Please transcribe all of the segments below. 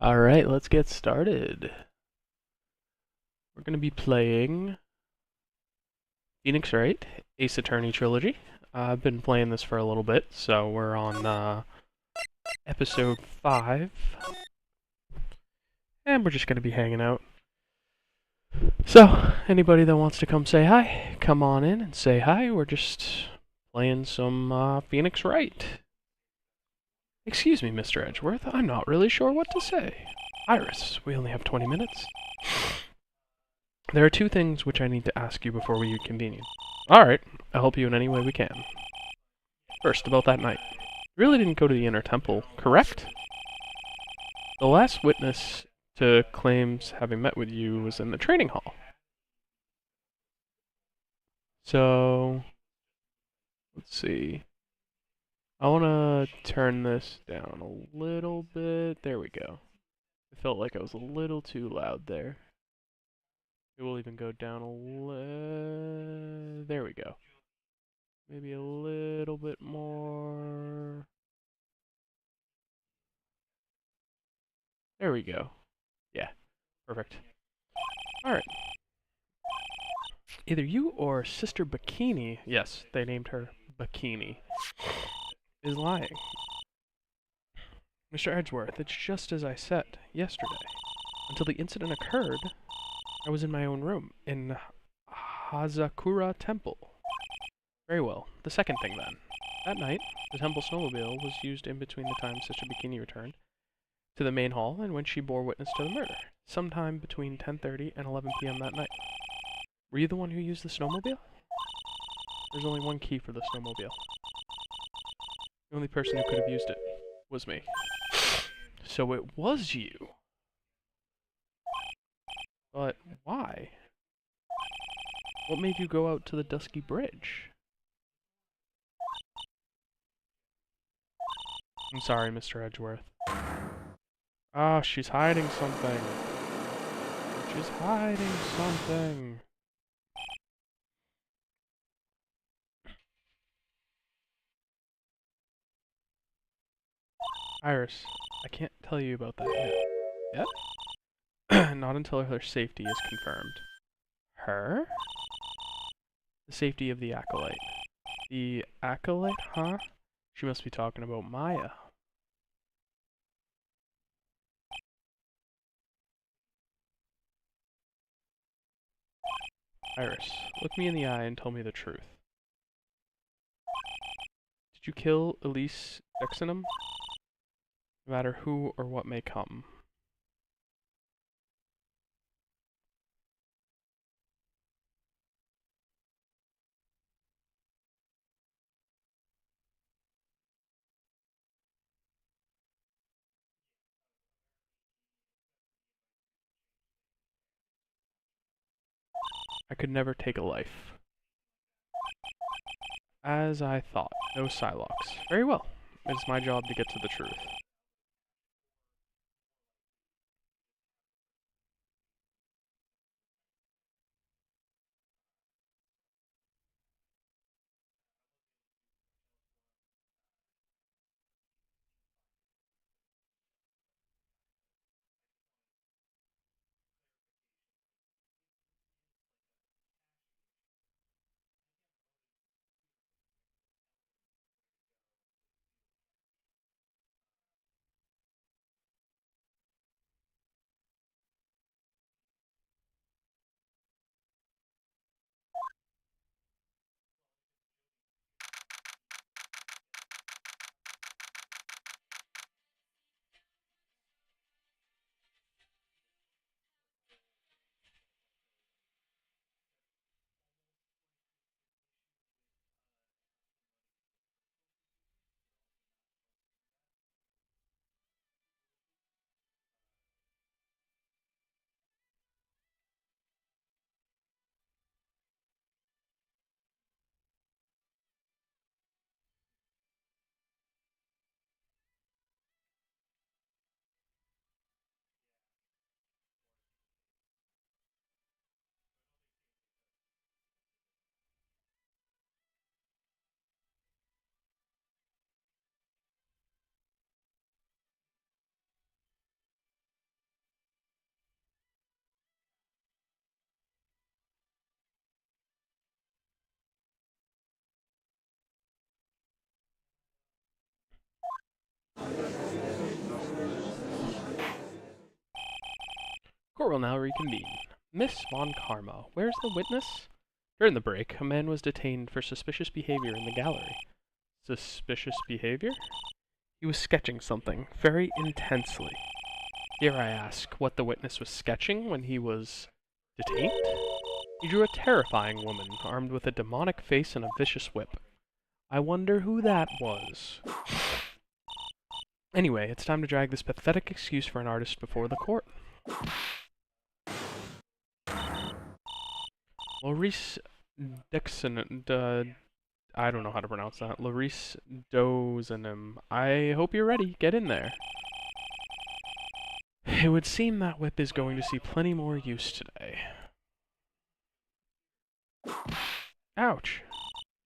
Alright, let's get started. We're going to be playing Phoenix Wright, Ace Attorney Trilogy. I've been playing this for a little bit, so we're on episode 5. And we're just going to be hanging out. So, anybody that wants to come say hi, come on in and say hi. We're just playing some Phoenix Wright. Excuse me, Mr. Edgeworth, I'm not really sure what to say. Iris, we only have 20 minutes. There are two things which I need to ask you before we convene. Alright, I'll help you in any way we can. First, about that night. You really didn't go to the Inner Temple, correct? The last witness to claims having met with you was in the training hall. So, let's see. I want to turn this down a little bit. There we go. I felt like I was a little too loud there. It will even go down a little. There we go. Maybe a little bit more. There we go. Yeah, perfect. Alright. Either you or Sister Bikini, yes, they named her Bikini, is lying. Mr. Edgeworth, it's just as I said yesterday. Until the incident occurred, I was in my own room, in Hazakura Temple. Very well. The second thing then. That night, the temple snowmobile was used in between the times Sister Bikini returned to the main hall and when she bore witness to the murder, sometime between 10:30 and 11 p.m. that night. Were you the one who used the snowmobile? There's only one key for the snowmobile. The only person who could have used it was me. So it was you. But why? What made you go out to the dusky bridge? I'm sorry, Mr. Edgeworth. Ah, she's hiding something. She's hiding something. Iris, I can't tell you about that yet. Yet? Not until her safety is confirmed. Her? The safety of the Acolyte. The Acolyte, huh? She must be talking about Maya. Iris, look me in the eye and tell me the truth. Did you kill Elise Dexenum? No matter who or what may come. I could never take a life. As I thought, no Psylocks. Very well. It's my job to get to the truth. Court will now reconvene. Miss Von Karma, where's the witness? During the break, a man was detained for suspicious behavior in the gallery. Suspicious behavior? He was sketching something, very intensely. Dare I ask what the witness was sketching when he was detained? He drew a terrifying woman, armed with a demonic face and a vicious whip. I wonder who that was. Anyway, it's time to drag this pathetic excuse for an artist before the court. Maurice Dixon, I don't know how to pronounce that. Maurice Dozenim. I hope you're ready. Get in there. It would seem that whip is going to see plenty more use today. Ouch.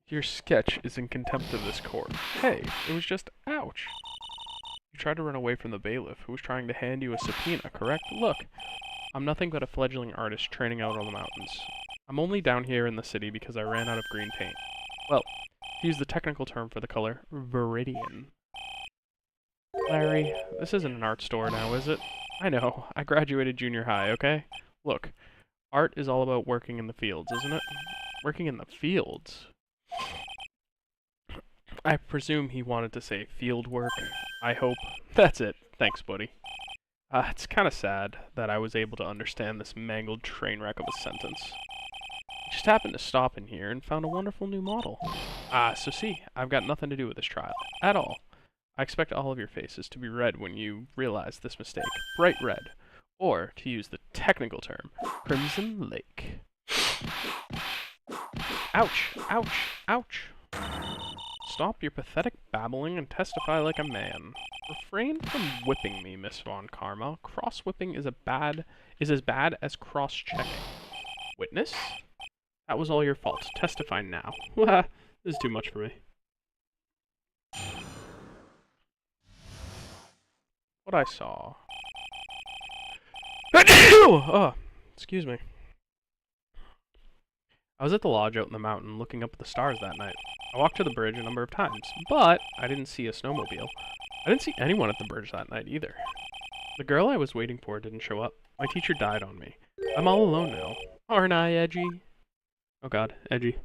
Your sketch is in contempt of this court. Hey, it was just ouch. You tried to run away from the bailiff, who was trying to hand you a subpoena, correct? Look, I'm nothing but a fledgling artist training out on the mountains. I'm only down here in the city because I ran out of green paint. Well, to use the technical term for the color, viridian. Larry, this isn't an art store now, is it? I know, I graduated junior high, okay? Look, art is all about working in the fields, isn't it? Working in the fields? I presume he wanted to say field work. I hope. That's it. Thanks, buddy. It's kinda sad that I was able to understand this mangled train wreck of a sentence. I just happened to stop in here and found a wonderful new model. So see, I've got nothing to do with this trial. At all. I expect all of your faces to be red when you realize this mistake. Bright red. Or, to use the technical term, Crimson Lake. Ouch! Ouch! Ouch! Stop your pathetic babbling and testify like a man. Refrain from whipping me, Miss Von Karma. Cross-whipping is as bad as cross-checking. Witness? That was all your fault. Testify now. This is too much for me. What I saw. Oh, excuse me. I was at the lodge out in the mountain looking up at the stars that night. I walked to the bridge a number of times, but I didn't see a snowmobile. I didn't see anyone at the bridge that night either. The girl I was waiting for didn't show up. My teacher died on me. I'm all alone now. Aren't I, Edgy? Oh god, Edgy.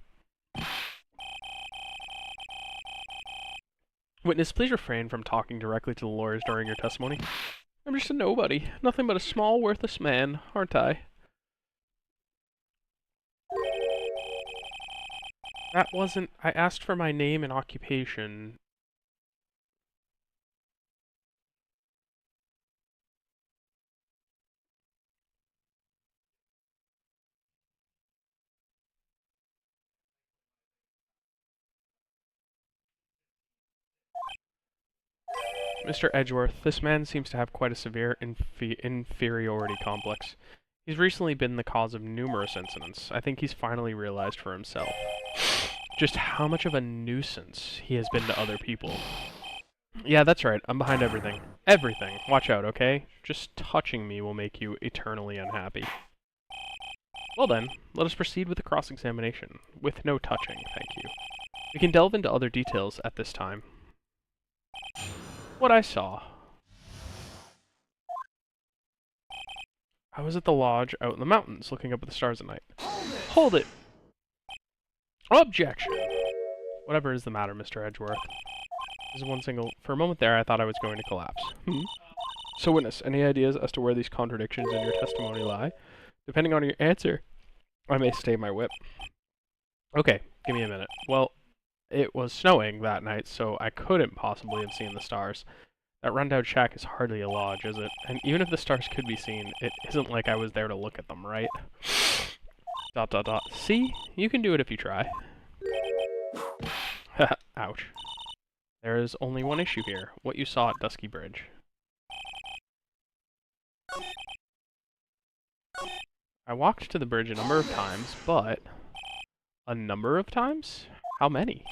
Witness, please refrain from talking directly to the lawyers during your testimony. I'm just a nobody. Nothing but a small, worthless man, aren't I? That wasn't... I asked for my name and occupation. Mr. Edgeworth, this man seems to have quite a severe inferiority complex. He's recently been the cause of numerous incidents. I think he's finally realized for himself just how much of a nuisance he has been to other people. Yeah, that's right. I'm behind everything. Everything. Watch out, okay? Just touching me will make you eternally unhappy. Well then, let us proceed with the cross-examination. With no touching, thank you. We can delve into other details at this time. What I saw. I was at the lodge out in the mountains, looking up at the stars at night. Hold it! Objection! Whatever is the matter, Mr. Edgeworth? This is one single... For a moment there, I thought I was going to collapse. So, witness, any ideas as to where these contradictions in your testimony lie? Depending on your answer, I may stay my whip. Okay, give me a minute. Well, it was snowing that night, so I couldn't possibly have seen the stars. That rundown shack is hardly a lodge, is it? And even if the stars could be seen, it isn't like I was there to look at them, right? ... See? You can do it if you try. Ouch. There is only one issue here. What you saw at Dusky Bridge. I walked to the bridge a number of times, but... A number of times? How many?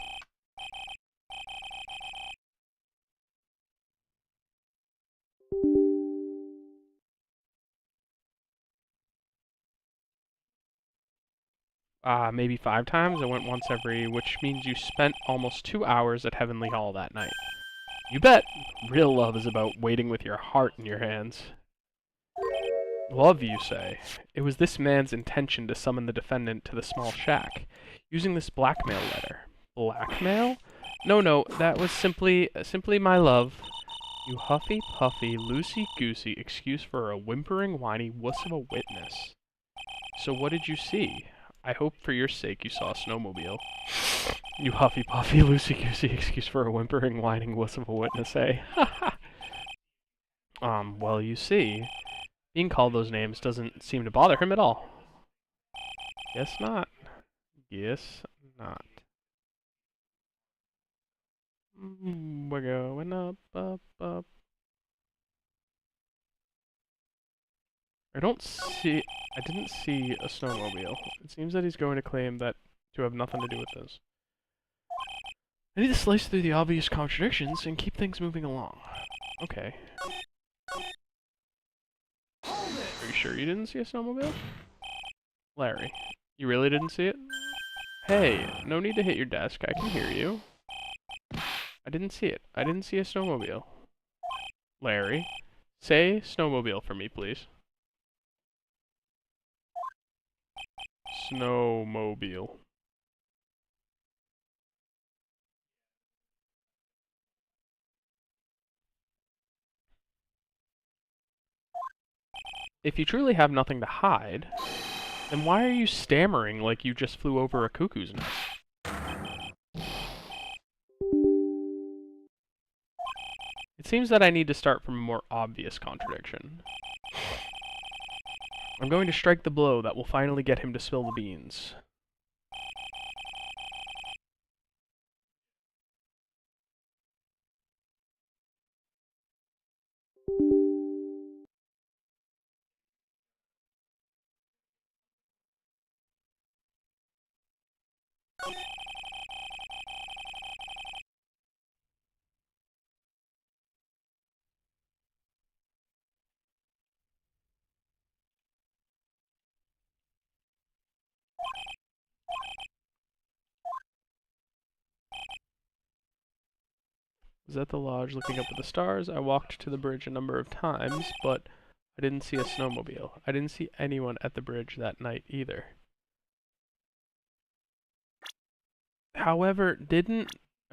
Maybe 5 times? I went once every, which means you spent almost 2 hours at Heavenly Hall that night. You bet. Real love is about waiting with your heart in your hands. Love, you say? It was this man's intention to summon the defendant to the small shack, using this blackmail letter. Blackmail? No, that was simply my love. You huffy-puffy, loosey-goosey excuse for a whimpering, whiny wuss of a witness. So what did you see? I hope for your sake you saw a snowmobile. You huffy-puffy, loosey-goosey excuse for a whimpering, whining wuss of a witness, eh? Well, you see, being called those names doesn't seem to bother him at all. Guess not. Guess not. We're going up, up, up. I didn't see a snowmobile. It seems that he's going to claim that to have nothing to do with this. I need to slice through the obvious contradictions and keep things moving along. Okay. Are you sure you didn't see a snowmobile? Larry, you really didn't see it? Hey, no need to hit your desk. I can hear you. I didn't see it. I didn't see a snowmobile. Larry, say snowmobile for me, please. Snowmobile. If you truly have nothing to hide, then why are you stammering like you just flew over a cuckoo's nest? It seems that I need to start from a more obvious contradiction. I'm going to strike the blow that will finally get him to spill the beans. I was at the lodge looking up at the stars. I walked to the bridge a number of times, but I didn't see a snowmobile. I didn't see anyone at the bridge that night either. However,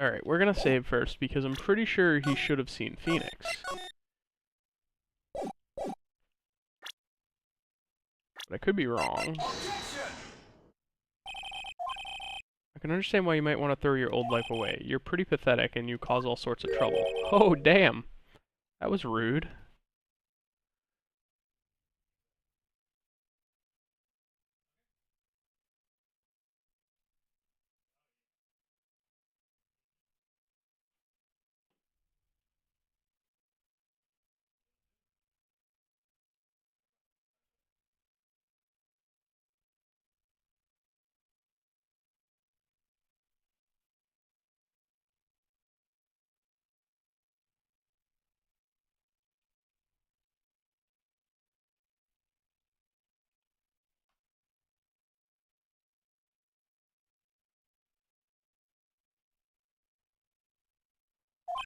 Alright, we're gonna save first because I'm pretty sure he should have seen Phoenix. But I could be wrong. I can understand why you might want to throw your old life away. You're pretty pathetic and you cause all sorts of trouble. Oh, damn. That was rude.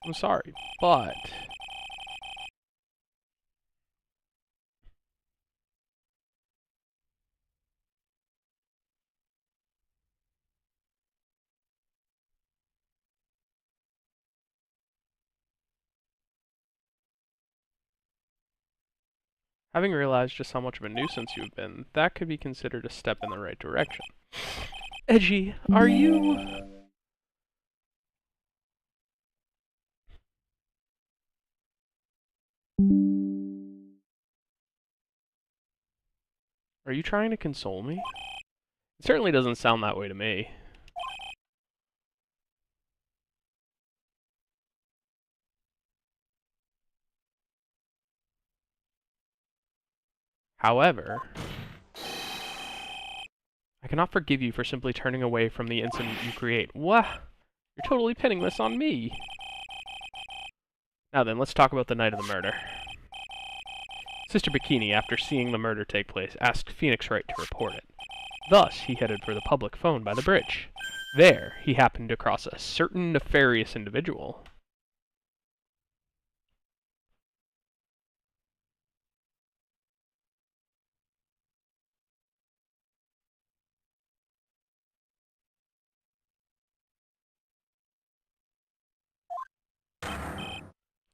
I'm sorry, but... having realized just how much of a nuisance you've been, that could be considered a step in the right direction. Edgy, are you... Are you trying to console me? It certainly doesn't sound that way to me. However, I cannot forgive you for simply turning away from the incident you create. What? You're totally pinning this on me. Now then, let's talk about the night of the murder. Sister Bikini, after seeing the murder take place, asked Phoenix Wright to report it. Thus, he headed for the public phone by the bridge. There, he happened across a certain nefarious individual.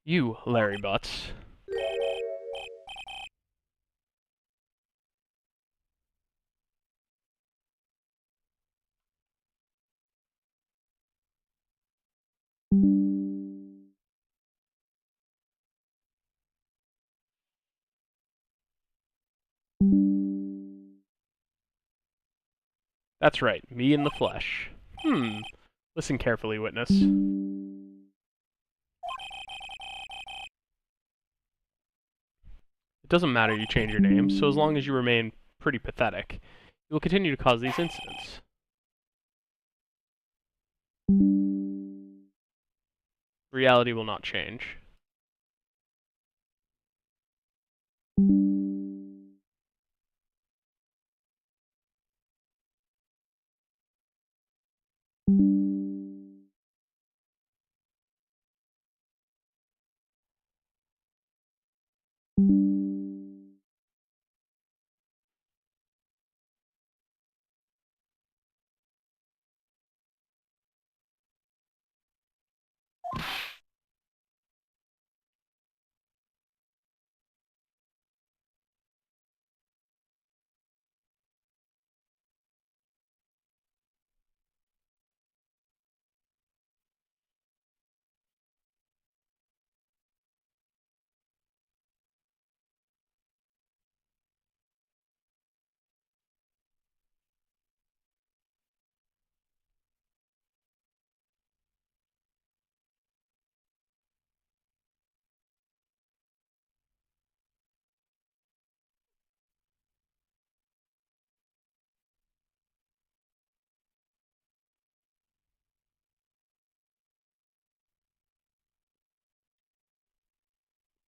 You, Larry Butts. That's right, me in the flesh. Listen carefully, witness. It doesn't matter you change your name, so as long as you remain pretty pathetic, you will continue to cause these incidents. Reality will not change.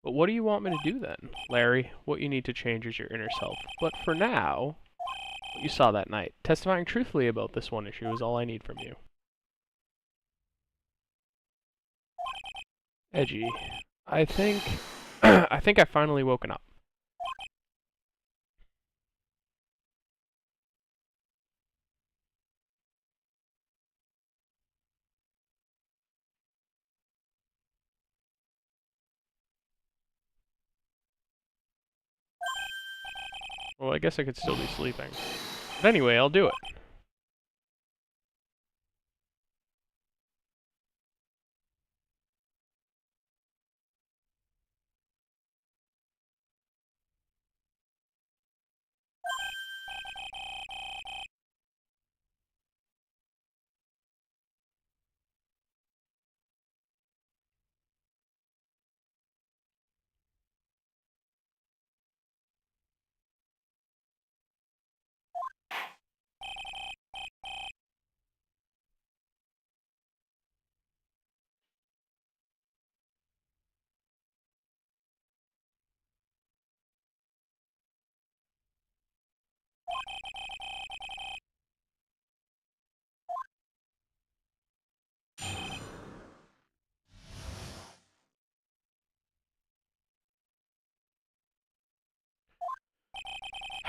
But what do you want me to do then? Larry, what you need to change is your inner self. But for now, what you saw that night, testifying truthfully about this one issue is all I need from you. Edgy. I think... I think I've finally woken up. Well, I guess I could still be sleeping. But anyway, I'll do it.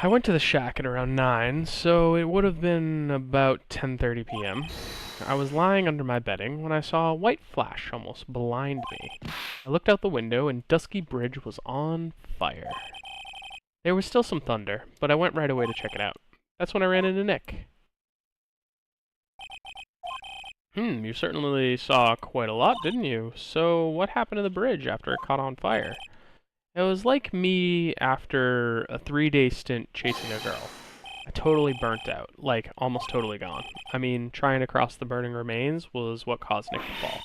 I went to the shack at around 9, so it would have been about 10:30 p.m. I was lying under my bedding when I saw a white flash almost blind me. I looked out the window and Dusky Bridge was on fire. There was still some thunder, but I went right away to check it out. That's when I ran into Nick. You certainly saw quite a lot, didn't you? So what happened to the bridge after it caught on fire? It was like me after a 3-day stint chasing a girl. I totally burnt out, like almost totally gone. I mean, trying to cross the burning remains was what caused Nick to fall.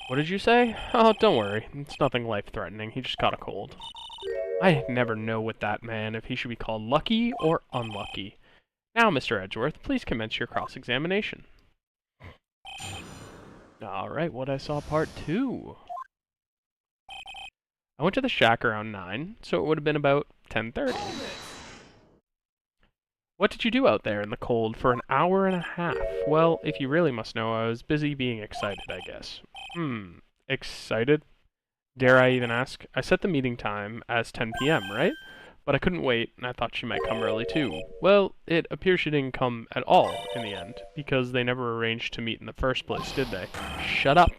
What did you say? Oh, don't worry. It's nothing life-threatening. He just caught a cold. I never know with that man if he should be called lucky or unlucky. Now, Mr. Edgeworth, please commence your cross-examination. Alright, what I saw part 2. I went to the shack around 9, so it would have been about 10:30. What did you do out there in the cold for an hour and a half? Well, if you really must know, I was busy being excited, I guess. Excited? Dare I even ask? I set the meeting time as 10 p.m., right? But I couldn't wait, and I thought she might come early too. Well, it appears she didn't come at all in the end, because they never arranged to meet in the first place, did they? Shut up!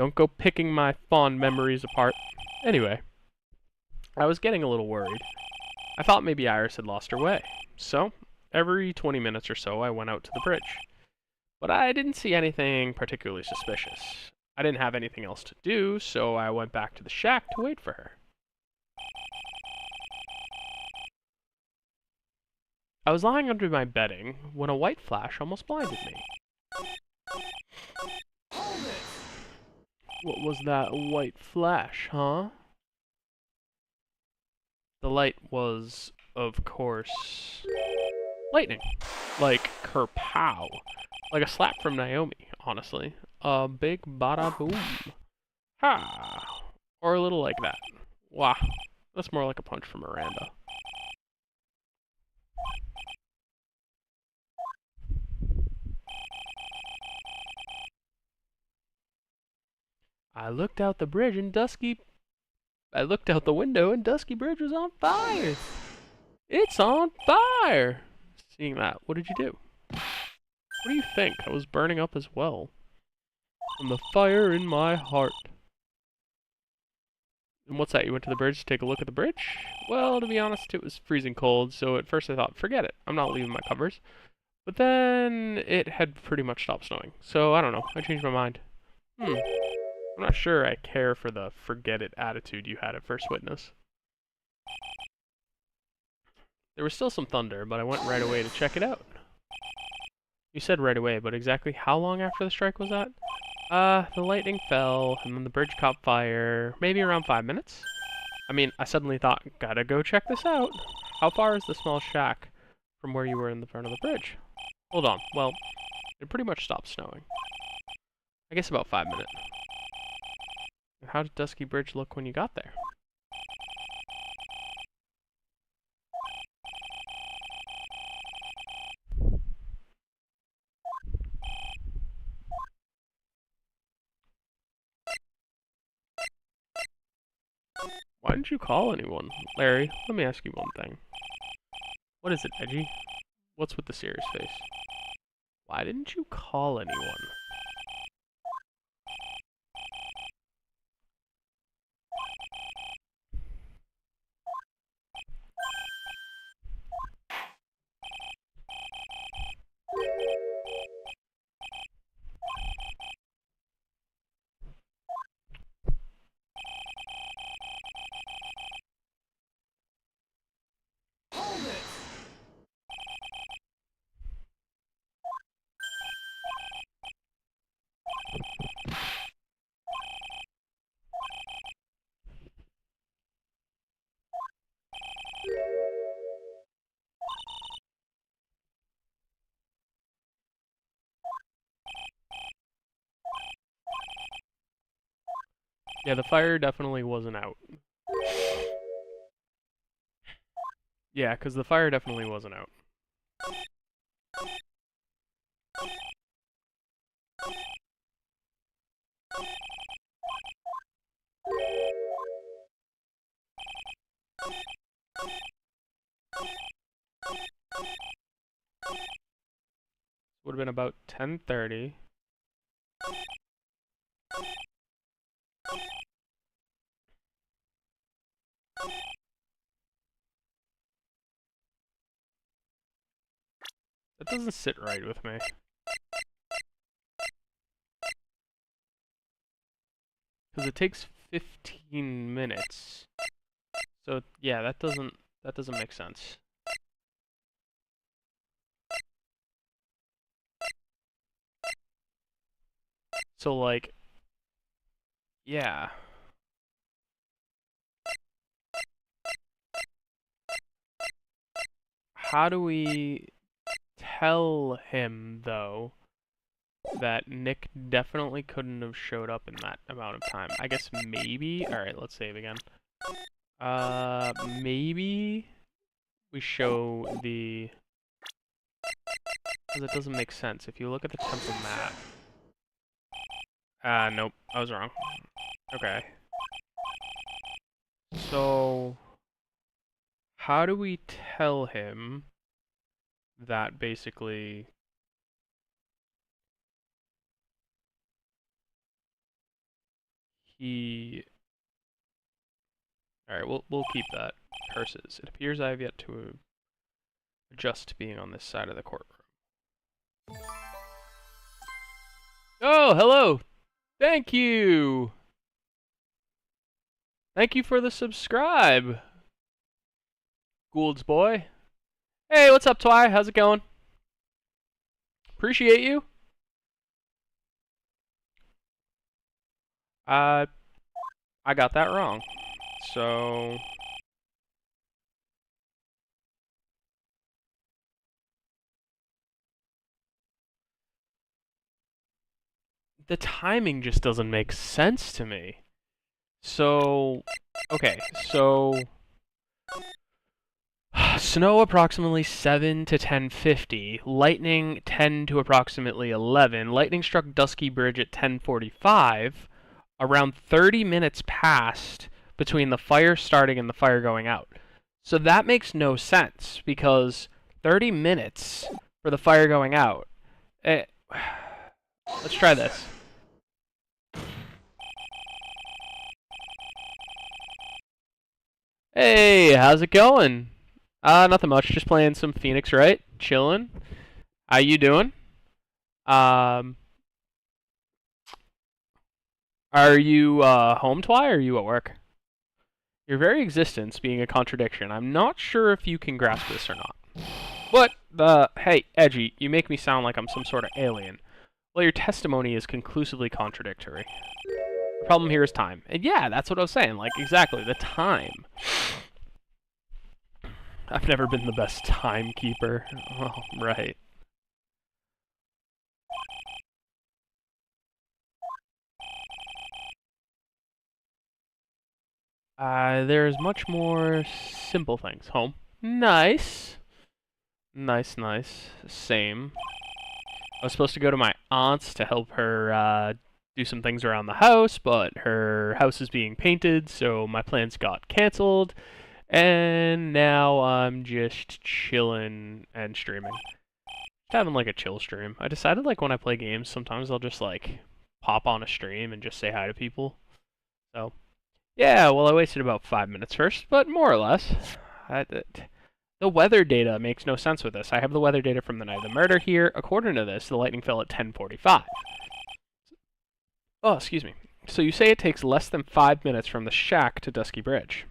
Don't go picking my fond memories apart. Anyway, I was getting a little worried. I thought maybe Iris had lost her way. So, every 20 minutes or so, I went out to the bridge. But I didn't see anything particularly suspicious. I didn't have anything else to do, so I went back to the shack to wait for her. I was lying under my bedding when a white flash almost blinded me. What was that white flash, huh? The light was, of course, lightning. Like, kerpow. Like a slap from Naomi, honestly. A big bada boom. Ha! Or a little like that. Wah. That's more like a punch from Miranda. I looked out the window and Dusky Bridge was on fire. It's on fire! Seeing that, what did you do? What do you think? I was burning up as well. From the fire in my heart. And what's that? You went to the bridge to take a look at the bridge? Well, to be honest, it was freezing cold, so at first I thought, forget it. I'm not leaving my covers. But then it had pretty much stopped snowing. So, I don't know. I changed my mind. I'm not sure I care for the forget it attitude you had at first witness. There was still some thunder, but I went right away to check it out. You said right away, but exactly how long after the strike was that? The lightning fell, and then the bridge caught fire, maybe around 5 minutes? I mean, I suddenly thought, gotta go check this out. How far is the small shack from where you were in the front of the bridge? Hold on, well, it pretty much stopped snowing. I guess about 5 minutes. And how did Dusky Bridge look when you got there? Why didn't you call anyone? Larry, let me ask you one thing. What is it, Edgy? What's with the serious face? Why didn't you call anyone? Yeah, the fire definitely wasn't out. Yeah, because the fire definitely wasn't out. Would have been about 10:30. That doesn't sit right with me. Because it takes 15 minutes. So yeah, that doesn't make sense. So like, yeah. How do we tell him though that Nick definitely couldn't have showed up in that amount of time? I guess maybe. All right, let's save again. Maybe we show the. Because it doesn't make sense. If you look at the temple map. Nope. I was wrong. Okay. So, how do we tell him that basically... He... Alright, we'll keep that. Curses. It appears I have yet to adjust to being on this side of the courtroom. Oh, hello! Thank you! Thank you for the subscribe, Gould's boy. Hey, what's up, Twy? How's it going? Appreciate you. I got that wrong. So... the timing just doesn't make sense to me. So... okay, so... snow approximately 7 to 10:50, lightning 10 to approximately 11, lightning struck Dusky Bridge at 10:45, around 30 minutes passed between the fire starting and the fire going out. So that makes no sense, because 30 minutes for the fire going out. Let's try this. Hey, how's it going? Nothing much, just playing some Phoenix Wright, chilling. How you doing? Are you home, Twy, or are you at work? Your very existence being a contradiction. I'm not sure if you can grasp this or not. But, hey, Edgy, you make me sound like I'm some sort of alien. Well, your testimony is conclusively contradictory. The problem here is time. And yeah, that's what I was saying, like, exactly, the time. I've never been the best timekeeper. Oh, right. There's much more simple things. Home. Nice. Nice, nice. Same. I was supposed to go to my aunt's to help her, do some things around the house, but her house is being painted, so my plans got cancelled. And now I'm just chilling and streaming. Just having like a chill stream. I decided like when I play games, sometimes I'll just like pop on a stream and just say hi to people. So, yeah, well I wasted about 5 minutes first, but more or less. The weather data makes no sense with this. I have the weather data from the night of the murder here. According to this, the lightning fell at 10:45. Oh, excuse me. So you say it takes less than 5 minutes from the shack to Dusky Bridge.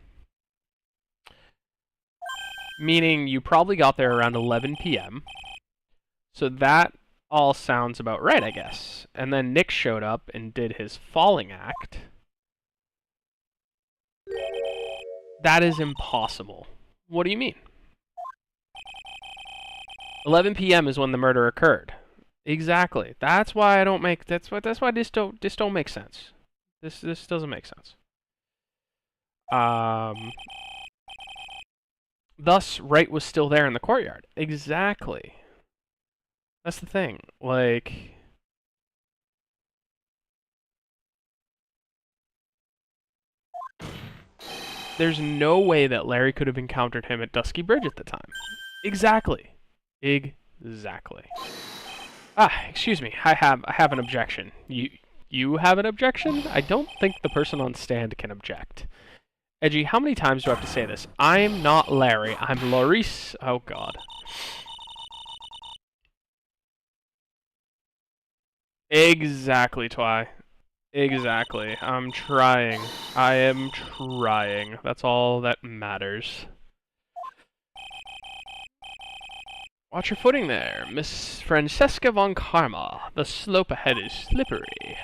Meaning you probably got there around 11 p.m. So that all sounds about right, I guess. And then Nick showed up and did his falling act. That is impossible. What do you mean? 11 p.m. is when the murder occurred. Exactly. That's why I don't make. That's why this don't make sense. This doesn't make sense. Thus, Wright was still there in the courtyard. Exactly. That's the thing. Like, there's no way that Larry could have encountered him at Dusky Bridge at the time. Exactly. Exactly. Excuse me. I have an objection. You have an objection? I don't think the person on stand can object. Edgy, how many times do I have to say this? I'm not Larry. I'm Laurice. Oh, God. Exactly, Twy. Exactly. I'm trying. I am trying. That's all that matters. Watch your footing there, Miss Francesca von Karma. The slope ahead is slippery.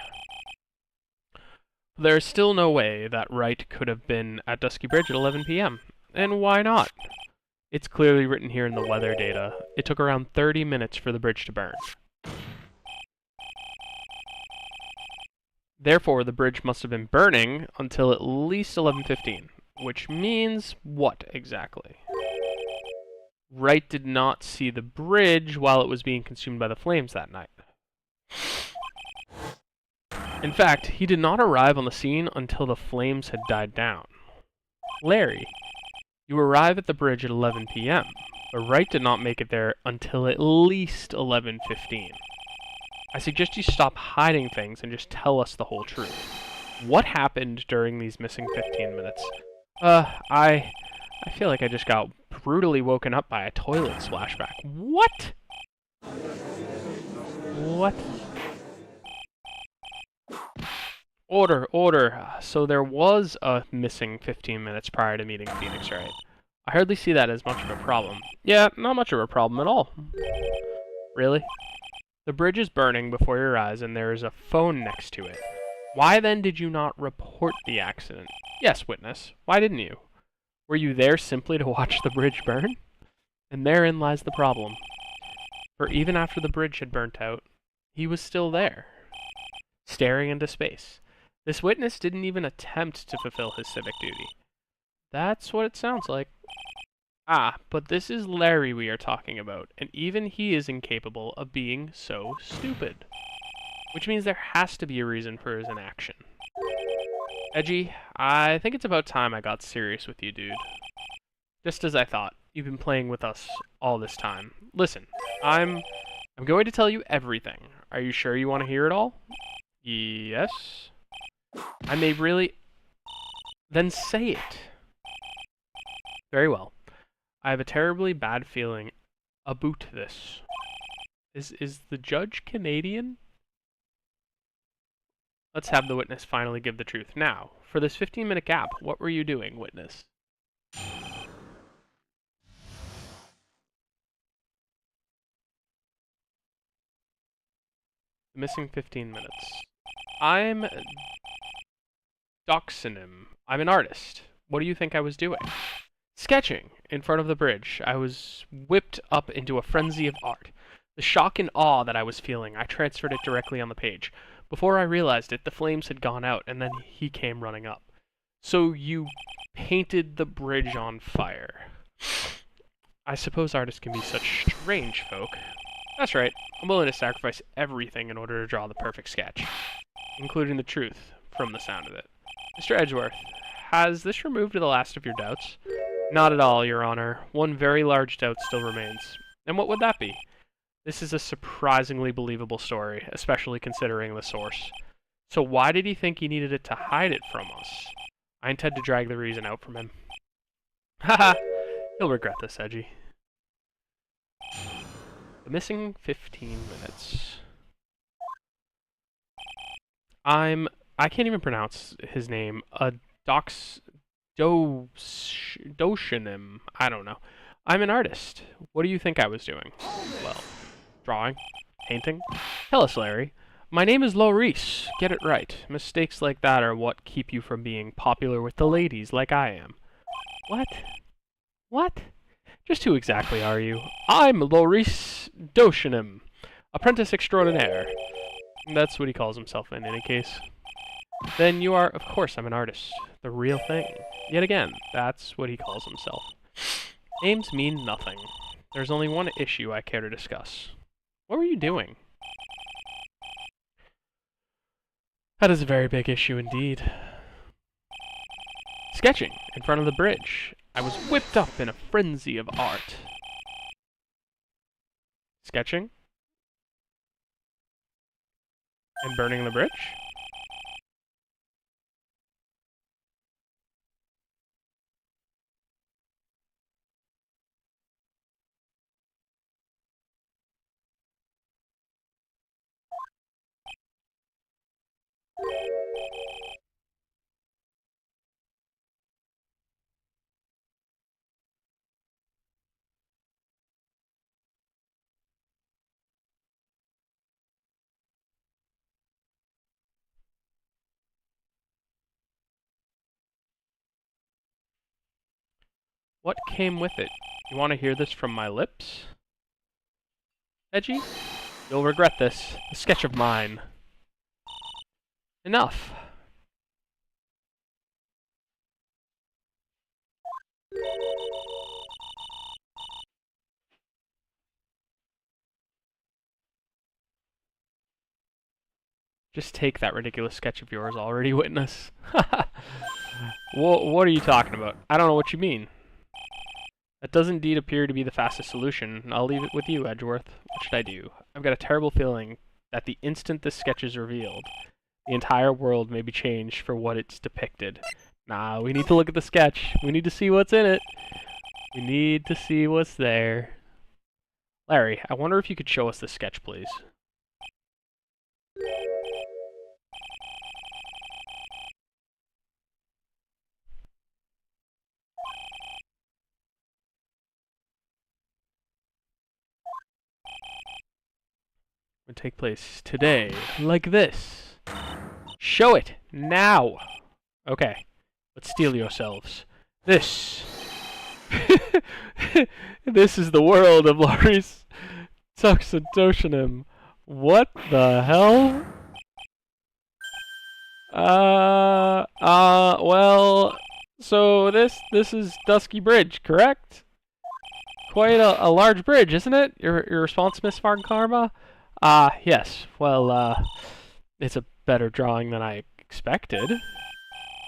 There is still no way that Wright could have been at Dusky Bridge at 11 p.m. And why not? It's clearly written here in the weather data. It took around 30 minutes for the bridge to burn. Therefore, the bridge must have been burning until at least 11:15, which means what exactly? Wright did not see the bridge while it was being consumed by the flames that night. In fact, he did not arrive on the scene until the flames had died down. Larry, you arrive at the bridge at 11 p.m., but Wright did not make it there until at least 11:15. I suggest you stop hiding things and just tell us the whole truth. What happened during these missing 15 minutes? I feel like I just got brutally woken up by a toilet splashback. What? What? Order, order. So there was a missing 15 minutes prior to meeting Phoenix, right? I hardly see that as much of a problem. Yeah, not much of a problem at all. Really? The bridge is burning before your eyes and there is a phone next to it. Why then did you not report the accident? Yes, witness. Why didn't you? Were you there simply to watch the bridge burn? And therein lies the problem. For even after the bridge had burnt out, he was still there, staring into space. This witness didn't even attempt to fulfill his civic duty. That's what it sounds like. Ah, but this is Larry we are talking about, and even he is incapable of being so stupid. Which means there has to be a reason for his inaction. Edgy, I think it's about time I got serious with you, dude. Just as I thought. You've been playing with us all this time. Listen, I'm going to tell you everything. Are you sure you want to hear it all? Yes. I may really... Then say it. Very well. I have a terribly bad feeling about this. Is the judge Canadian? Let's have the witness finally give the truth. Now, for this 15-minute gap, what were you doing, witness? The missing 15 minutes. I'm Doxonym. I'm an artist. What do you think I was doing? Sketching in front of the bridge. I was whipped up into a frenzy of art. The shock and awe that I was feeling, I transferred it directly on the page. Before I realized it, the flames had gone out, and then he came running up. So you painted the bridge on fire. I suppose artists can be such strange folk. That's right. I'm willing to sacrifice everything in order to draw the perfect sketch, including the truth, from the sound of it. Mr. Edgeworth, has this removed the last of your doubts? Not at all, Your Honor. One very large doubt still remains. And what would that be? This is a surprisingly believable story, especially considering the source. So why did he think he needed it to hide it from us? I intend to drag the reason out from him. Haha! He'll regret this, Edgy. The missing 15 minutes. I can't even pronounce his name. Doshinim. I don't know. I'm an artist. What do you think I was doing? Well, drawing? Painting? Tell us, Larry. My name is Laurice. Get it right. Mistakes like that are what keep you from being popular with the ladies like I am. What? What? Just who exactly are you? I'm Laurice Doshinim, apprentice extraordinaire. That's what he calls himself in any case. Then you are, of course, I'm an artist. The real thing. Yet again, that's what he calls himself. Names mean nothing. There's only one issue I care to discuss. What were you doing? That is a very big issue indeed. Sketching in front of the bridge. I was whipped up in a frenzy of art. Sketching? And burning the bridge? What came with it? You want to hear this from my lips? Edgy? You'll regret this. A sketch of mine. Enough. Just take that ridiculous sketch of yours already, witness. What are you talking about? I don't know what you mean. That does indeed appear to be the fastest solution. I'll leave it with you, Edgeworth. What should I do? I've got a terrible feeling that the instant this sketch is revealed, The entire world may be changed for what it's depicted. Nah, we need to look at the sketch. We need to see what's in it. We need to see what's there. Larry, I wonder if you could show us the sketch, please. Would take place today, like this. Show it, now! Okay, let's steel yourselves. This. This is the world of Laurie's Tuxedotionum. What the hell? Well, so this is Dusky Bridge, correct? Quite a large bridge, isn't it? Your response, Miss Farnkarma? Yes. Well, it's a better drawing than I expected,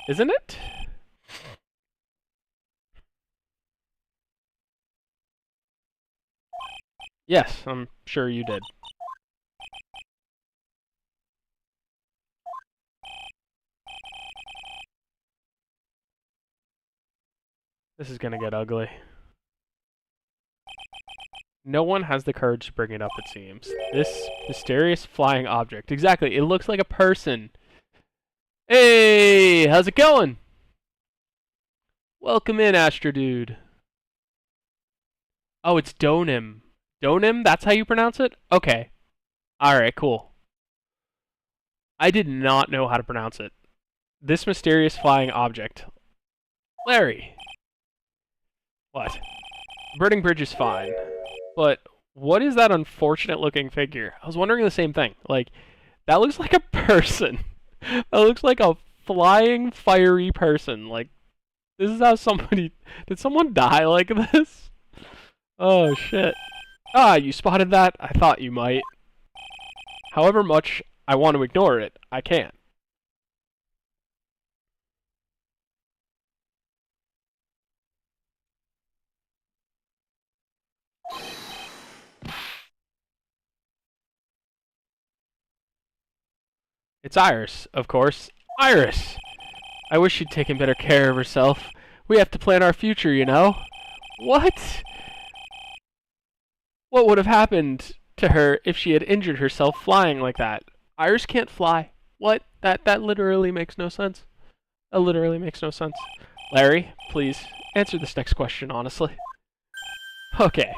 isn't it? Yes, I'm sure you did. This is gonna get ugly. No one has the courage to bring it up, it seems. This mysterious flying object. Exactly, it looks like a person. Hey, how's it going? Welcome in, Astro Dude. Oh, it's Donim. Donim? That's how you pronounce it? Okay. Alright, cool. I did not know how to pronounce it. This mysterious flying object. Larry. What? Burning Bridge is fine. But what is that unfortunate looking figure? I was wondering the same thing. Like, that looks like a person. That looks like a flying, fiery person. Like, this is how somebody... Did someone die like this? Oh, shit. Ah, you spotted that? I thought you might. However much I want to ignore it, I can't. It's Iris, of course. Iris! I wish she'd taken better care of herself. We have to plan our future, you know? What? What would have happened to her if she had injured herself flying like that? Iris can't fly. What? That literally makes no sense. That literally makes no sense. Larry, please, answer this next question honestly. Okay.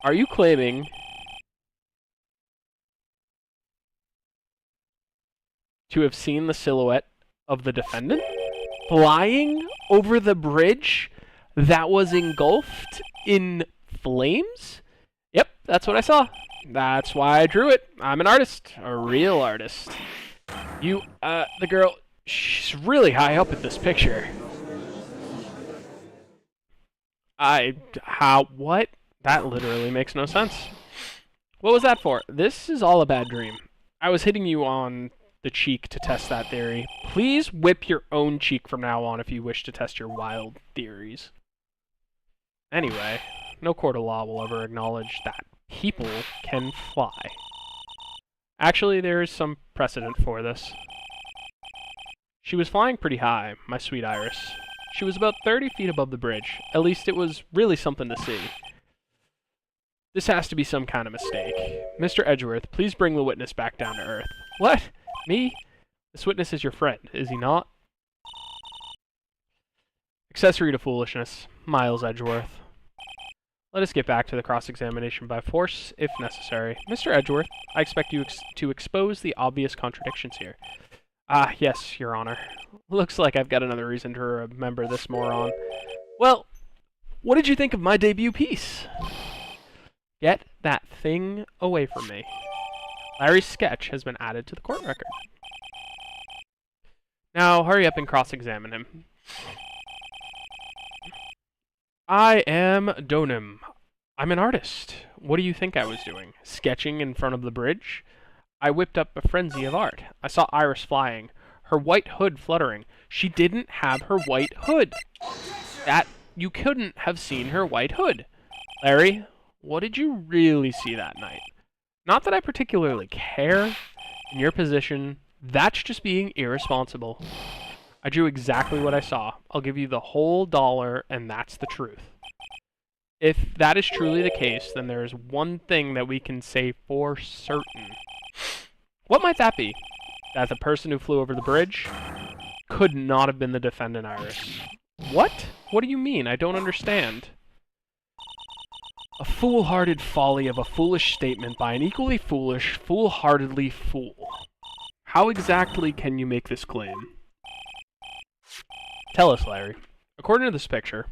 Are you claiming to have seen the silhouette of the defendant flying over the bridge that was engulfed in flames? Yep, that's what I saw. That's why I drew it. I'm an artist, a real artist. You, the girl, she's really high up in this picture. What? That literally makes no sense. What was that for? This is all a bad dream. I was hitting you on the cheek to test that theory. Please whip your own cheek from now on if you wish to test your wild theories. Anyway, no court of law will ever acknowledge that people can fly. Actually, there is some precedent for this. She was flying pretty high, my sweet Iris. She was about 30 feet above the bridge. At least it was really something to see. This has to be some kind of mistake. Mr. Edgeworth, please bring the witness back down to earth. What? Me? This witness is your friend, is he not? Accessory to foolishness. Miles Edgeworth. Let us get back to the cross-examination by force, if necessary. Mr. Edgeworth, I expect you to expose the obvious contradictions here. Ah, yes, Your Honor. Looks like I've got another reason to remember this moron. Well, what did you think of my debut piece? Get that thing away from me. Larry's sketch has been added to the court record. Now, hurry up and cross-examine him. I am Donim. I'm an artist. What do you think I was doing? Sketching in front of the bridge? I whipped up a frenzy of art. I saw Iris flying, her white hood fluttering. She didn't have her white hood. That you couldn't have seen her white hood. Larry, what did you really see that night? Not that I particularly care. In your position, that's just being irresponsible. I drew exactly what I saw. I'll give you the whole dollar, and that's the truth. If that is truly the case, then there is one thing that we can say for certain. What might that be? That the person who flew over the bridge could not have been the defendant, Iris. What? What do you mean? I don't understand. A foolhardy folly of a foolish statement by an equally foolish, foolhardily fool. How exactly can you make this claim? Tell us, Larry. According to this picture,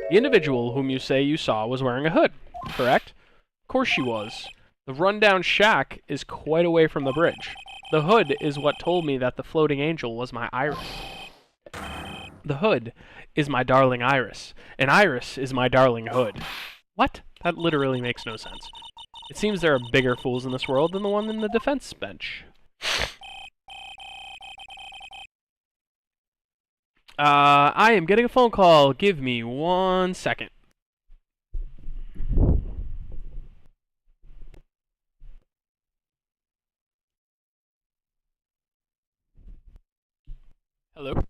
the individual whom you say you saw was wearing a hood, correct? Of course she was. The rundown shack is quite away from the bridge. The hood is what told me that the floating angel was my Iris. The hood is my darling Iris, and Iris is my darling hood. What? That literally makes no sense. It seems there are bigger fools in this world than the one in the defense bench. I am getting a phone call. Give me 1 second. Hello?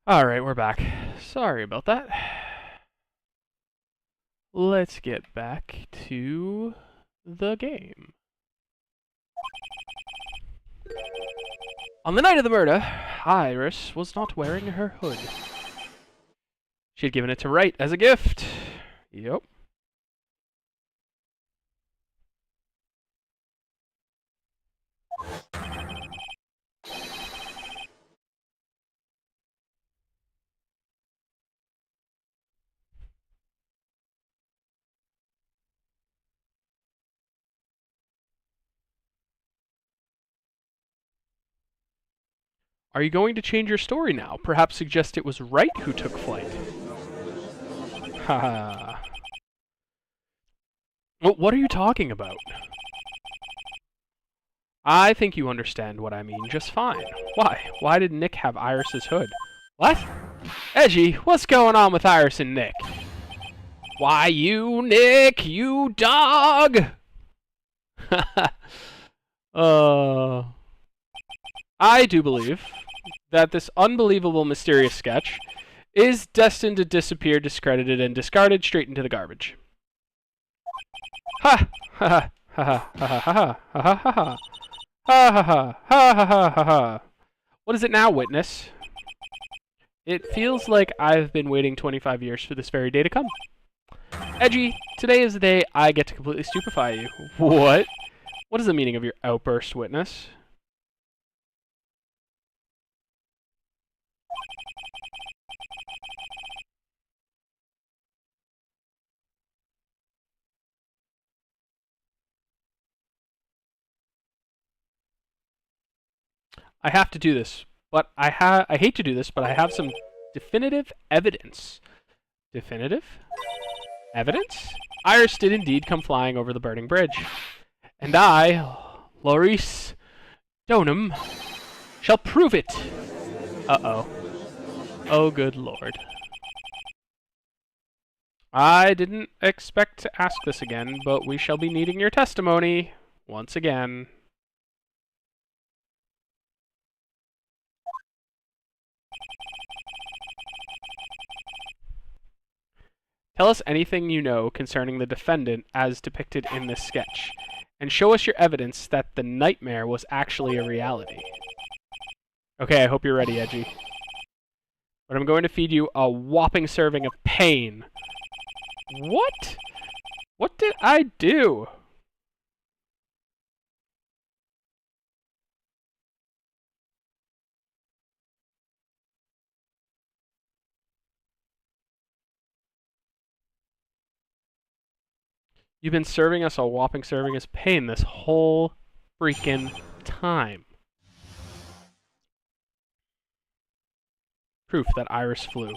Alright, we're back. Sorry about that. Let's get back to the game. On the night of the murder, Iris was not wearing her hood. She had given it to Wright as a gift. Yep. Are you going to change your story now? Perhaps suggest it was Wright who took flight. Haha. What are you talking about? I think you understand what I mean just fine. Why? Why did Nick have Iris's hood? What? Edgy, what's going on with Iris and Nick? Why, you, Nick, you dog! I do believe that this unbelievable mysterious sketch is destined to disappear, discredited, and discarded straight into the garbage. Ha! Ha ha ha ha ha ha ha ha ha ha ha ha ha ha ha ha. What is it now, witness? It feels like I've been waiting 25 years for this very day to come. Edgy, today is the day I get to completely stupefy you. What? What is the meaning of your outburst, witness? I have to do this, but I hate to do this, but I have some definitive evidence. Definitive? Evidence? Iris did indeed come flying over the burning bridge. And I, Laurice Donham, shall prove it. Uh-oh. Oh, good lord. I didn't expect to ask this again, but we shall be needing your testimony once again. Tell us anything you know concerning the defendant as depicted in this sketch, and show us your evidence that the nightmare was actually a reality. Okay, I hope you're ready, Edgy. But I'm going to feed you a whopping serving of pain. What? What did I do? You've been serving us a whopping serving of pain this whole freaking time. Proof that Iris flew.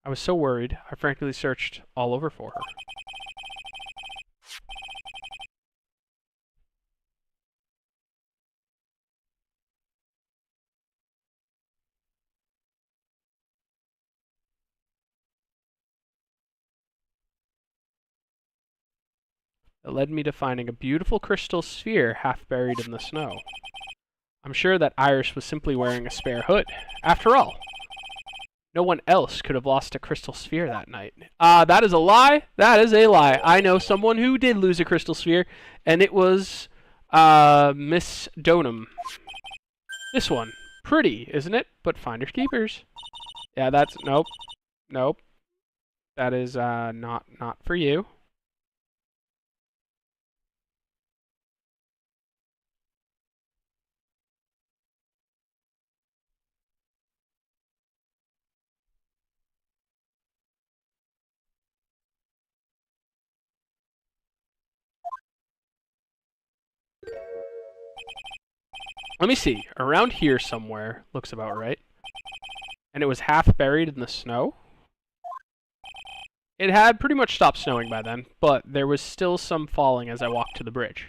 I was so worried, I frankly searched all over for her. It led me to finding a beautiful crystal sphere half buried in the snow. I'm sure that Iris was simply wearing a spare hood. After all, no one else could have lost a crystal sphere that night. That is a lie. That is a lie. I know someone who did lose a crystal sphere, and it was Miss Donham. This one. Pretty, isn't it? But finders keepers. Yeah, that's... Nope. Nope. That is, not for you. Let me see. Around here somewhere. Looks about right. And it was half buried in the snow? It had pretty much stopped snowing by then, but there was still some falling as I walked to the bridge.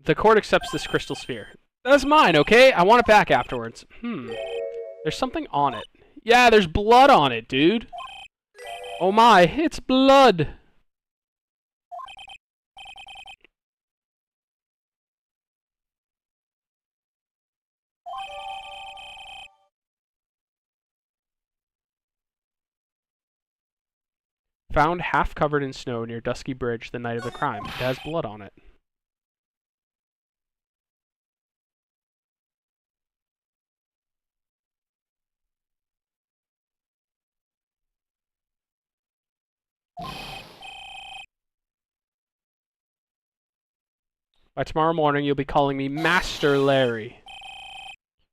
The court accepts this crystal sphere. That's mine, okay? I want it back afterwards. There's something on it. Yeah, there's blood on it, dude. Oh my, it's blood! Found half covered in snow near Dusky Bridge the night of the crime. It has blood on it. By tomorrow morning, you'll be calling me Master Larry.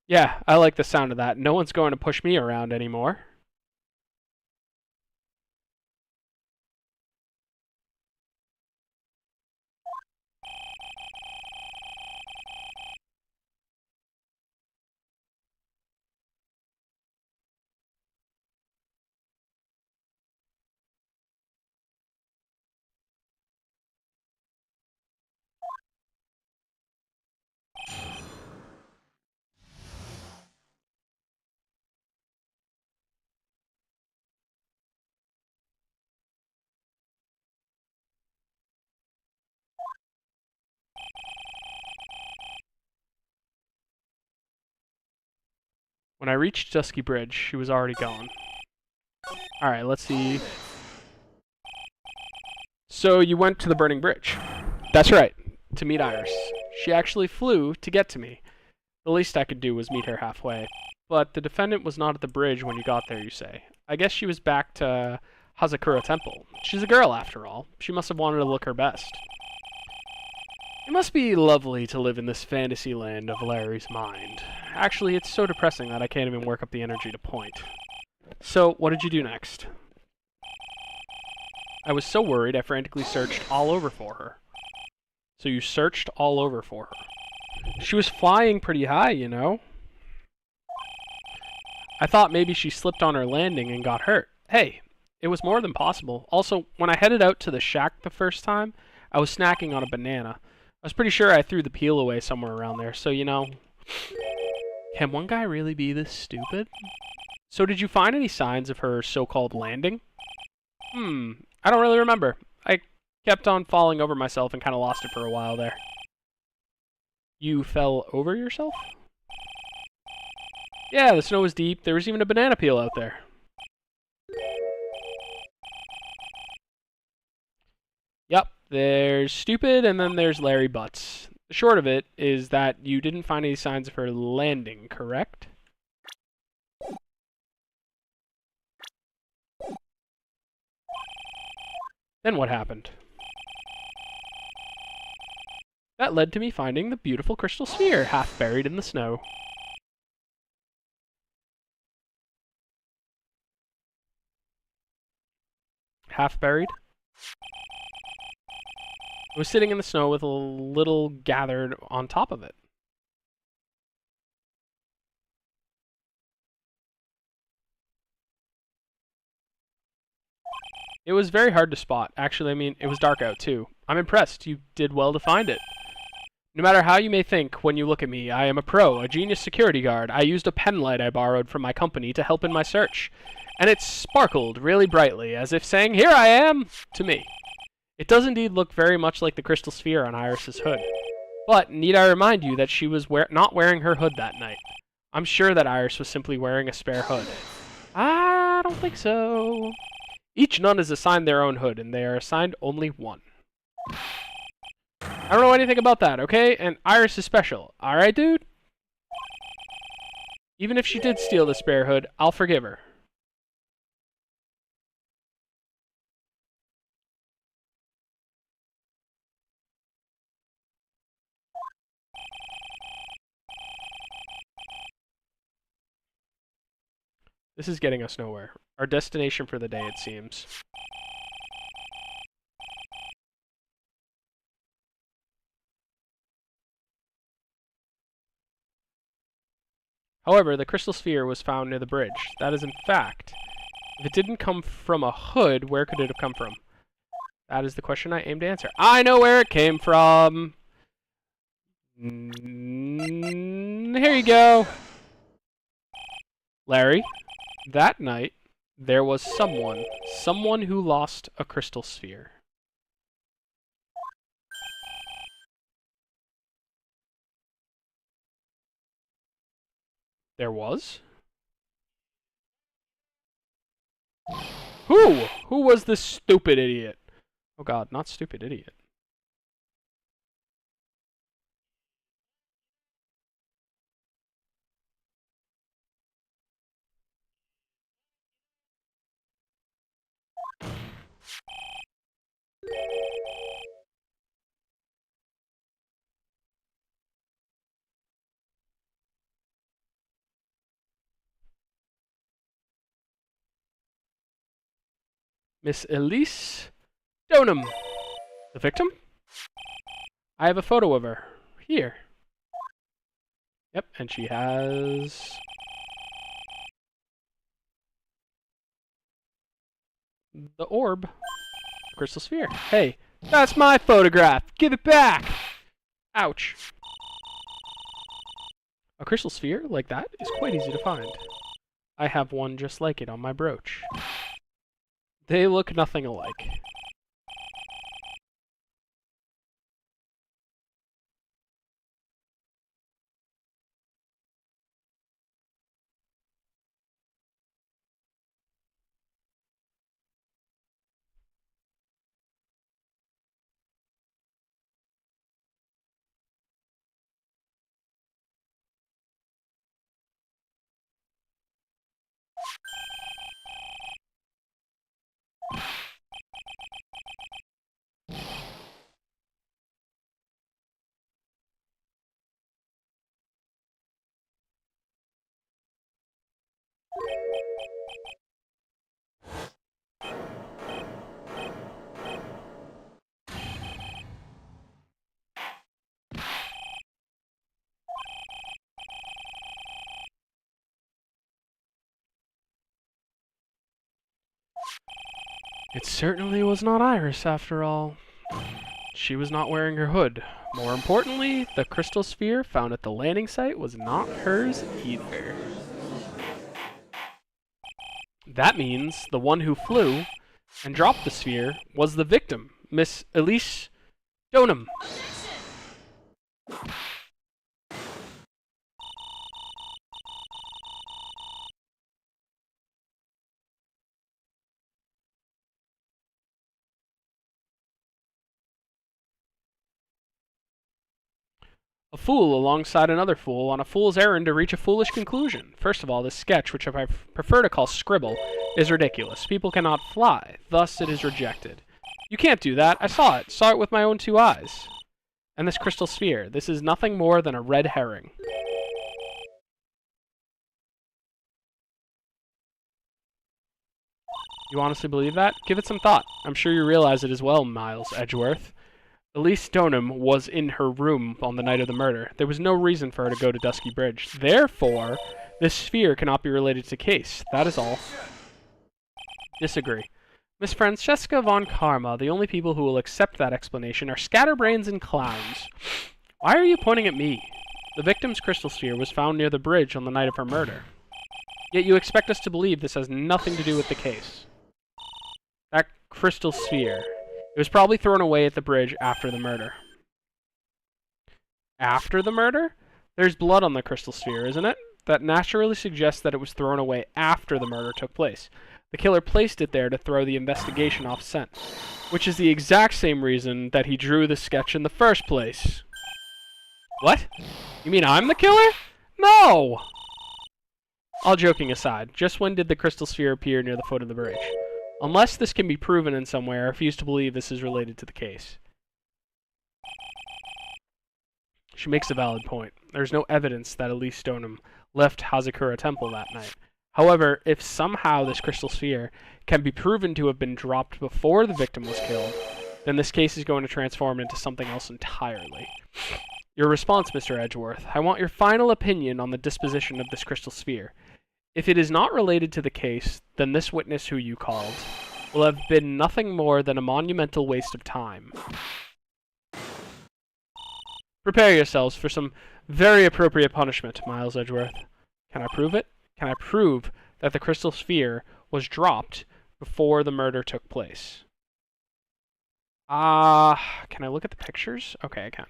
Yeah, I like the sound of that. No one's going to push me around anymore. When I reached Dusky Bridge, she was already gone. Alright, let's see. So you went to the burning bridge. That's right, to meet Iris. She actually flew to get to me. The least I could do was meet her halfway. But the defendant was not at the bridge when you got there, you say. I guess she was back to Hazakura Temple. She's a girl, after all. She must have wanted to look her best. It must be lovely to live in this fantasy land of Larry's mind. Actually, it's so depressing that I can't even work up the energy to point. So, what did you do next? I was so worried I frantically searched all over for her. So you searched all over for her. She was flying pretty high, you know. I thought maybe she slipped on her landing and got hurt. Hey, it was more than possible. Also, when I headed out to the shack the first time, I was snacking on a banana. I was pretty sure I threw the peel away somewhere around there, so you know. Can one guy really be this stupid? So did you find any signs of her so-called landing? I don't really remember. I kept on falling over myself and kind of lost it for a while there. You fell over yourself? Yeah, the snow was deep. There was even a banana peel out there. Yep, there's Stupid and then there's Larry Butts. The short of it is that you didn't find any signs of her landing, correct? Then what happened? That led to me finding the beautiful crystal sphere, half buried in the snow. Half buried? It was sitting in the snow with a little gathered on top of it. It was very hard to spot. Actually, I mean, it was dark out too. I'm impressed. You did well to find it. No matter how you may think when you look at me, I am a pro, a genius security guard. I used a pen light I borrowed from my company to help in my search. And it sparkled really brightly, as if saying, "Here I am!" to me. It does indeed look very much like the crystal sphere on Iris's hood. But need I remind you that she was not wearing her hood that night. I'm sure that Iris was simply wearing a spare hood. I don't think so. Each nun is assigned their own hood, and they are assigned only one. I don't know anything about that, okay? And Iris is special. Alright, dude? Even if she did steal the spare hood, I'll forgive her. This is getting us nowhere. Our destination for the day, it seems. However, the crystal sphere was found near the bridge. That is in fact. If it didn't come from a hood, where could it have come from? That is the question I aim to answer. I know where it came from! Here you go! Larry, that night, there was someone who lost a crystal sphere. There was? Who? Who was this stupid idiot? Oh god, not stupid idiot. Miss Elise Donham. The victim? I have a photo of her. Here. Yep, and she has... the orb. Crystal sphere. Hey, that's my photograph! Give it back! Ouch. A crystal sphere like that is quite easy to find. I have one just like it on my brooch. They look nothing alike. It certainly was not Iris, after all. She was not wearing her hood. More importantly, the crystal sphere found at the landing site was not hers either. That means the one who flew and dropped the sphere was the victim, Miss Elise Donham. A fool alongside another fool on a fool's errand to reach a foolish conclusion. First of all, this sketch, which I prefer to call scribble, is ridiculous. People cannot fly, thus it is rejected. You can't do that. I saw it with my own 2 eyes. And this crystal sphere, this is nothing more than a red herring. You honestly believe that? Give it some thought. I'm sure you realize it as well, Miles Edgeworth. Elise Donham was in her room on the night of the murder. There was no reason for her to go to Dusky Bridge. Therefore, this sphere cannot be related to the case. That is all. Disagree. Miss Francesca von Karma, the only people who will accept that explanation are scatterbrains and clowns. Why are you pointing at me? The victim's crystal sphere was found near the bridge on the night of her murder. Yet you expect us to believe this has nothing to do with the case. That crystal sphere. It was probably thrown away at the bridge after the murder. After the murder? There's blood on the crystal sphere, isn't it? That naturally suggests that it was thrown away after the murder took place. The killer placed it there to throw the investigation off scent, which is the exact same reason that he drew the sketch in the first place. What? You mean I'm the killer? No! All joking aside, just when did the crystal sphere appear near the foot of the bridge? Unless this can be proven in some way, I refuse to believe this is related to the case. She makes a valid point. There's no evidence that Elise Stoneham left Hazakura Temple that night. However, if somehow this crystal sphere can be proven to have been dropped before the victim was killed, then this case is going to transform into something else entirely. Your response, Mr. Edgeworth. I want your final opinion on the disposition of this crystal sphere. If it is not related to the case, then this witness who you called will have been nothing more than a monumental waste of time. Prepare yourselves for some very appropriate punishment, Miles Edgeworth. Can I prove it? Can I prove that the crystal sphere was dropped before the murder took place? Can I look at the pictures? Okay, I can.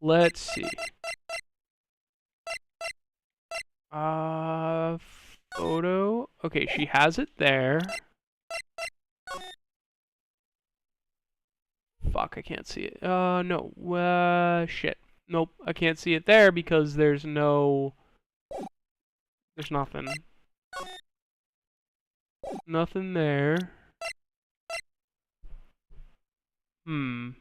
Let's see. Photo. Okay, she has it there. Fuck, I can't see it. No. Shit. Nope, I can't see it there because there's no... There's nothing. Nothing there. Can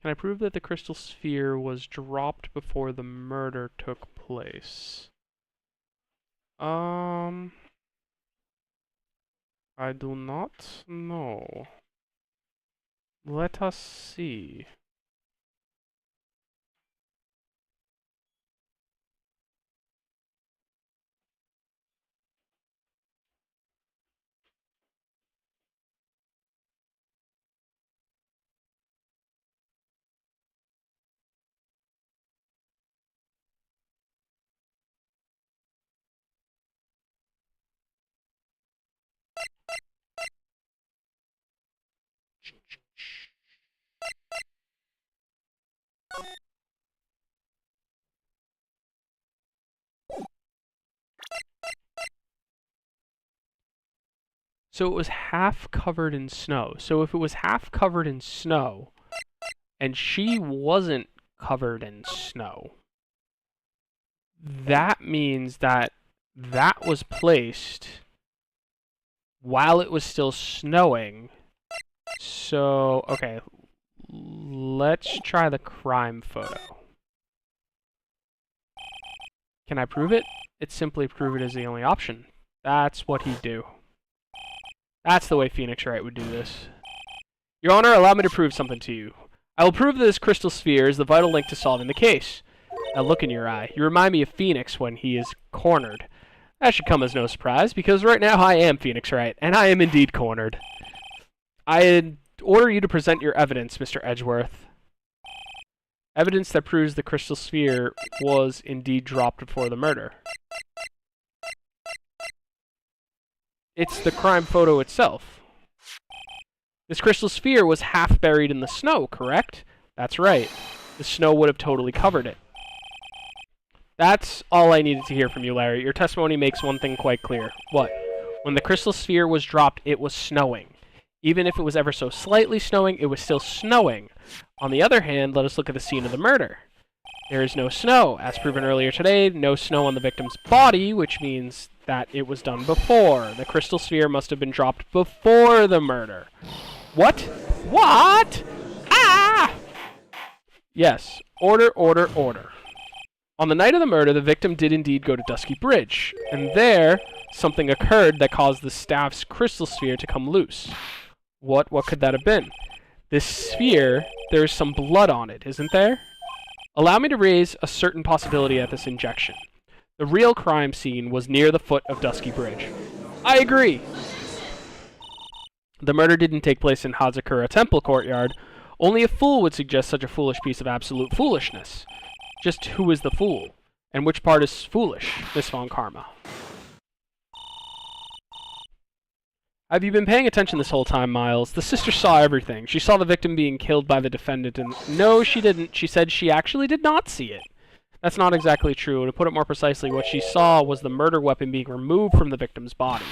I prove that the crystal sphere was dropped before the murder took place? I do not know. Let us see. So it was half covered in snow. So if it was half covered in snow, and she wasn't covered in snow, that means that that was placed while it was still snowing. So, okay, let's try the crime photo. Can I prove it? It's simply prove it as the only option. That's what he'd do. That's the way Phoenix Wright would do this. Your Honor, allow me to prove something to you. I will prove that this crystal sphere is the vital link to solving the case. Now look in your eye. You remind me of Phoenix when he is cornered. That should come as no surprise, because right now I am Phoenix Wright, and I am indeed cornered. I order you to present your evidence, Mr. Edgeworth. Evidence that proves the crystal sphere was indeed dropped before the murder. It's the crime photo itself. This crystal sphere was half buried in the snow, correct? That's right. The snow would have totally covered it. That's all I needed to hear from you, Larry. Your testimony makes one thing quite clear. What? When the crystal sphere was dropped, it was snowing. Even if it was ever so slightly snowing, it was still snowing. On the other hand, let us look at the scene of the murder. There is no snow. As proven earlier today, no snow on the victim's body, which means that it was done before. The crystal sphere must have been dropped before the murder. What? What? Ah! Yes. Order, order, order. On the night of the murder, the victim did indeed go to Dusky Bridge, and there, something occurred that caused the staff's crystal sphere to come loose. What could that have been? This sphere, there is some blood on it, isn't there? Allow me to raise a certain possibility at this injection. The real crime scene was near the foot of Dusky Bridge. I agree! The murder didn't take place in Hazakura Temple courtyard. Only a fool would suggest such a foolish piece of absolute foolishness. Just who is the fool? And which part is foolish, Miss Von Karma? Have you been paying attention this whole time, Miles? The sister saw everything. She saw the victim being killed by the defendant and... No, she didn't. She said she actually did not see it. That's not exactly true. To put it more precisely, what she saw was the murder weapon being removed from the victim's body.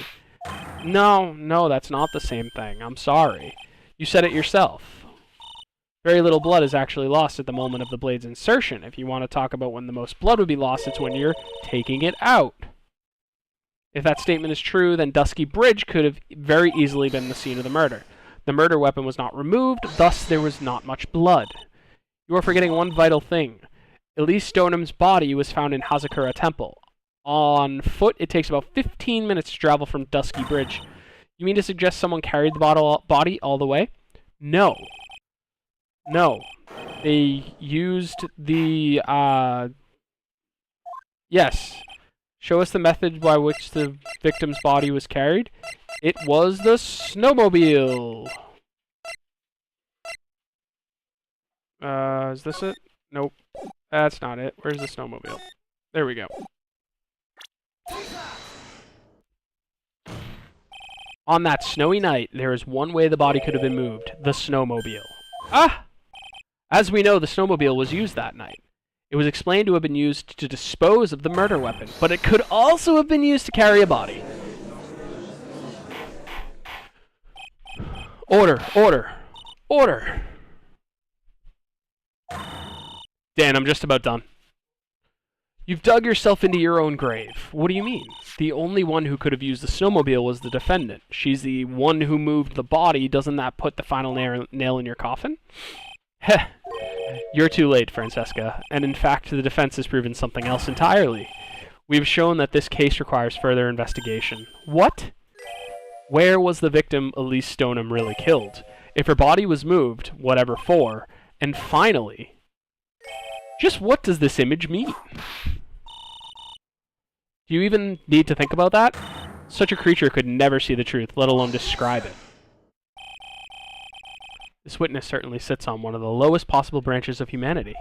No, that's not the same thing. I'm sorry. You said it yourself. Very little blood is actually lost at the moment of the blade's insertion. If you want to talk about when the most blood would be lost, it's when you're taking it out. If that statement is true, then Dusky Bridge could have very easily been the scene of the murder. The murder weapon was not removed, thus there was not much blood. You are forgetting one vital thing. Elise Stonem's body was found in Hazakura Temple. On foot, it takes about 15 minutes to travel from Dusky Bridge. You mean to suggest someone carried the body all the way? No. They used the, Yes. Show us the method by which the victim's body was carried. It was the snowmobile. Is this it? Nope. That's not it. Where's the snowmobile? There we go. On that snowy night, there is one way the body could have been moved. The snowmobile. Ah! As we know, the snowmobile was used that night. It was explained to have been used to dispose of the murder weapon, but it could also have been used to carry a body. Order. Dan, I'm just about done. You've dug yourself into your own grave. What do you mean? The only one who could have used the snowmobile was the defendant. She's the one who moved the body. Doesn't that put the final nail in your coffin? Heh. You're too late, Francesca, and in fact the defense has proven something else entirely. We've shown that this case requires further investigation. What? Where was the victim Elise Stoneham really killed? If her body was moved, whatever for? And finally, just what does this image mean? Do you even need to think about that? Such a creature could never see the truth, let alone describe it. This witness certainly sits on one of the lowest possible branches of humanity.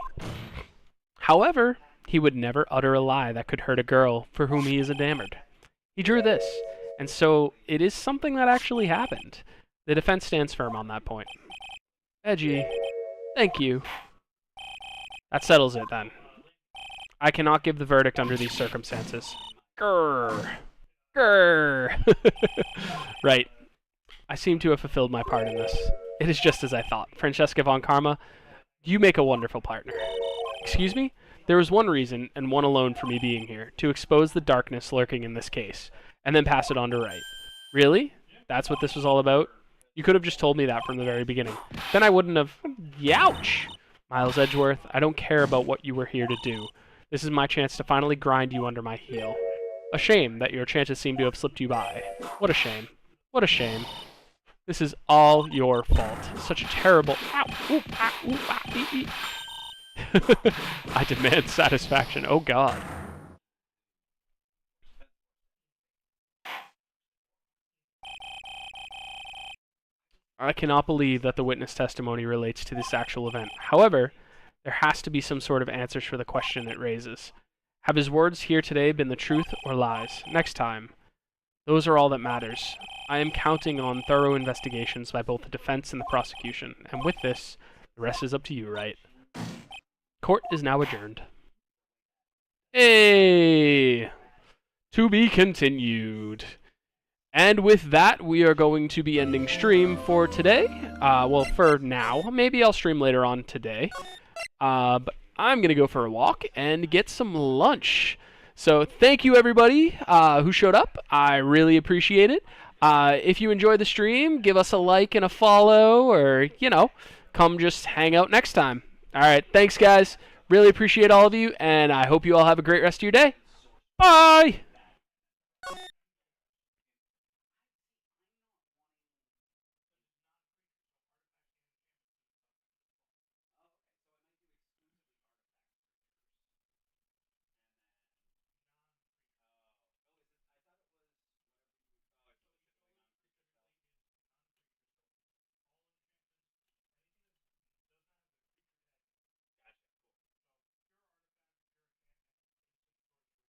However, he would never utter a lie that could hurt a girl for whom he is enamored. He drew this, and so it is something that actually happened. The defense stands firm on that point. Edgy, thank you. That settles it, then. I cannot give the verdict under these circumstances. Grrr. Right. I seem to have fulfilled my part in this. It is just as I thought. Francesca von Karma, you make a wonderful partner. Excuse me? There was one reason, and one alone, for me being here, to expose the darkness lurking in this case, and then pass it on to Wright. Really? That's what this was all about? You could have just told me that from the very beginning. Then I wouldn't have... Youch! Miles Edgeworth, I don't care about what you were here to do. This is my chance to finally grind you under my heel. A shame that your chances seem to have slipped you by. What a shame. What a shame. This is all your fault. Such a terrible... Ow! Ooh, ah, ooh, ah, I demand satisfaction. Oh, God. I cannot believe that the witness testimony relates to this actual event. However, there has to be some sort of answers for the question it raises. Have his words here today been the truth or lies? Next time. Those are all that matters. I am counting on thorough investigations by both the defense and the prosecution, and with this, the rest is up to you, Wright? Court is now adjourned. Hey! To be continued. And with that, we are going to be ending stream for today. Well, for now. Maybe I'll stream later on today. But I'm going to go for a walk and get some lunch. So thank you, everybody who showed up. I really appreciate it. If you enjoyed the stream, give us a like and a follow, or, you know, come just hang out next time. All right, thanks, guys. Really appreciate all of you, and I hope you all have a great rest of your day. Bye!